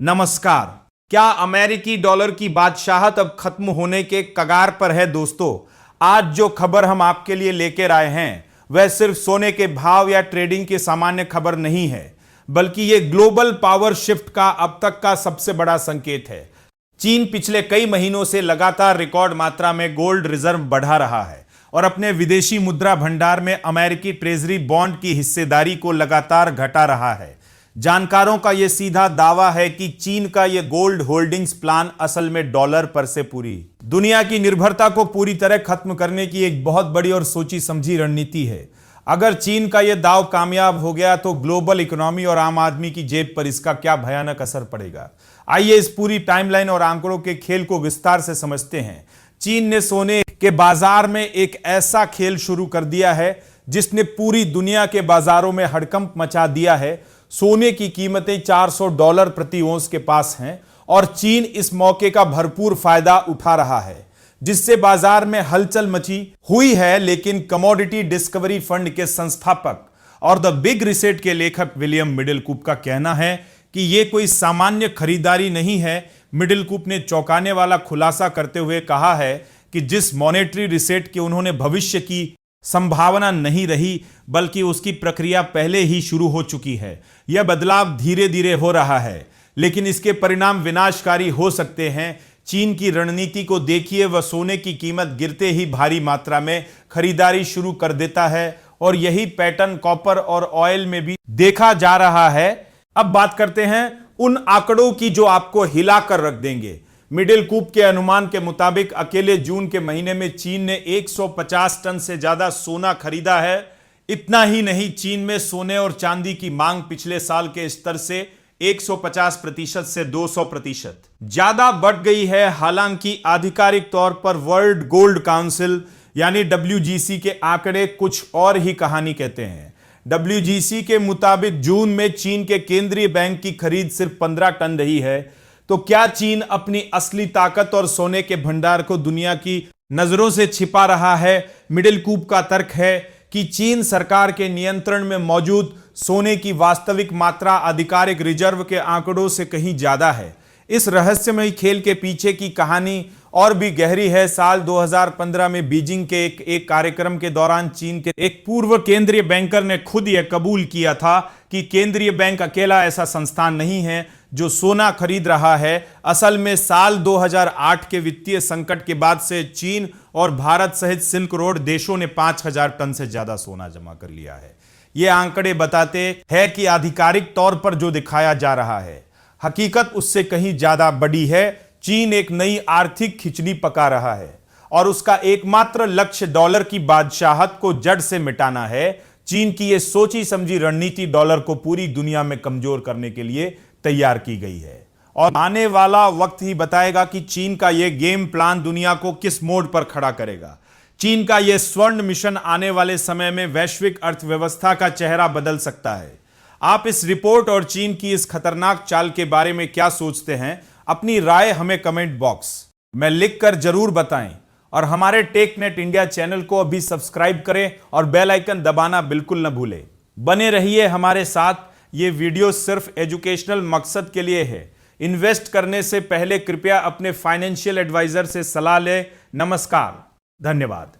नमस्कार। क्या अमेरिकी डॉलर की बादशाहत अब खत्म होने के कगार पर है दोस्तों? आज जो खबर हम आपके लिए लेकर आए हैं वह सिर्फ सोने के भाव या ट्रेडिंग की सामान्य खबर नहीं है, बल्कि यह ग्लोबल पावर शिफ्ट का अब तक का सबसे बड़ा संकेत है। चीन पिछले कई महीनों से लगातार रिकॉर्ड मात्रा में गोल्ड रिजर्व बढ़ा रहा है और अपने विदेशी मुद्रा भंडार में अमेरिकी ट्रेजरी बॉन्ड की हिस्सेदारी को लगातार घटा रहा है। जानकारों का यह सीधा दावा है कि चीन का यह गोल्ड होल्डिंग्स प्लान असल में डॉलर पर से पूरी दुनिया की निर्भरता को पूरी तरह खत्म करने की एक बहुत बड़ी और सोची समझी रणनीति है। अगर चीन का यह दाव कामयाब हो गया तो ग्लोबल इकोनॉमी और आम आदमी की जेब पर इसका क्या भयानक असर पड़ेगा। आइए इस पूरी टाइमलाइन और आंकड़ों के खेल को विस्तार से समझते हैं। चीन ने सोने के बाजार में एक ऐसा खेल शुरू कर दिया है जिसने पूरी दुनिया के बाजारों में हड़कंप मचा दिया है। सोने की कीमतें $400 प्रति औंस के पास हैं और चीन इस मौके का भरपूर फायदा उठा रहा है, जिससे बाजार में हलचल मची हुई है। लेकिन कमोडिटी डिस्कवरी फंड के संस्थापक और द बिग रिसेट के लेखक विलियम मिडिलकूप का कहना है कि यह कोई सामान्य खरीदारी नहीं है। मिडिलकूप ने चौंकाने वाला खुलासा करते हुए कहा है कि जिस मॉनेटरी रिसेट के उन्होंने भविष्य की संभावना नहीं रही, बल्कि उसकी प्रक्रिया पहले ही शुरू हो चुकी है। यह बदलाव धीरे धीरे हो रहा है, लेकिन इसके परिणाम विनाशकारी हो सकते हैं। चीन की रणनीति को देखिए, वह सोने की कीमत गिरते ही भारी मात्रा में खरीदारी शुरू कर देता है और यही पैटर्न कॉपर और ऑयल में भी देखा जा रहा है। अब बात करते हैं उन आंकड़ों की जो आपको हिलाकर रख देंगे। मिडिलकूप के अनुमान के मुताबिक अकेले जून के महीने में चीन ने 150 टन से ज्यादा सोना खरीदा है। इतना ही नहीं, चीन में सोने और चांदी की मांग पिछले साल के स्तर से 150% से 200% ज्यादा बढ़ गई है। हालांकि आधिकारिक तौर पर वर्ल्ड गोल्ड काउंसिल यानी WGC के आंकड़े कुछ और ही कहानी कहते हैं। WGC के मुताबिक जून में चीन के केंद्रीय बैंक की खरीद सिर्फ 15 टन रही है। तो क्या चीन अपनी असली ताकत और सोने के भंडार को दुनिया की नजरों से छिपा रहा है? मिडिलकूप का तर्क है कि चीन सरकार के नियंत्रण में मौजूद सोने की वास्तविक मात्रा आधिकारिक रिजर्व के आंकड़ों से कहीं ज्यादा है। इस रहस्यमयी खेल के पीछे की कहानी और भी गहरी है। साल 2015 में बीजिंग के एक कार्यक्रम के दौरान चीन के एक पूर्व केंद्रीय बैंकर ने खुद यह कबूल किया था कि केंद्रीय बैंक अकेला ऐसा संस्थान नहीं है जो सोना खरीद रहा है। असल में साल 2008 के वित्तीय संकट के बाद से चीन और भारत सहित सिल्क रोड देशों ने 5000 टन से ज्यादा सोना जमा कर लिया है। ये आंकड़े बताते हैं कि आधिकारिक तौर पर जो दिखाया जा रहा है, हकीकत उससे कहीं ज्यादा बड़ी है। चीन एक नई आर्थिक खिचड़ी पका रहा है और उसका एकमात्र लक्ष्य डॉलर की बादशाहत को जड़ से मिटाना है। चीन की यह सोची समझी रणनीति डॉलर को पूरी दुनिया में कमजोर करने के लिए तैयार की गई है और आने वाला वक्त ही बताएगा कि चीन का यह गेम प्लान दुनिया को किस मोड़ पर खड़ा करेगा। चीन का यह स्वर्ण मिशन आने वाले समय में वैश्विक अर्थव्यवस्था का चेहरा बदल सकता है। आप इस रिपोर्ट और चीन की इस खतरनाक चाल के बारे में क्या सोचते हैं? अपनी राय हमें कमेंट बॉक्स में लिखकर जरूर बताएं और हमारे टेकनेट इंडिया चैनल को अभी सब्सक्राइब करें और बेल आइकन दबाना बिल्कुल न भूलें। बने रहिए हमारे साथ। ये वीडियो सिर्फ एजुकेशनल मकसद के लिए है। इन्वेस्ट करने से पहले कृपया अपने फाइनेंशियल एडवाइजर से सलाह लें। नमस्कार, धन्यवाद।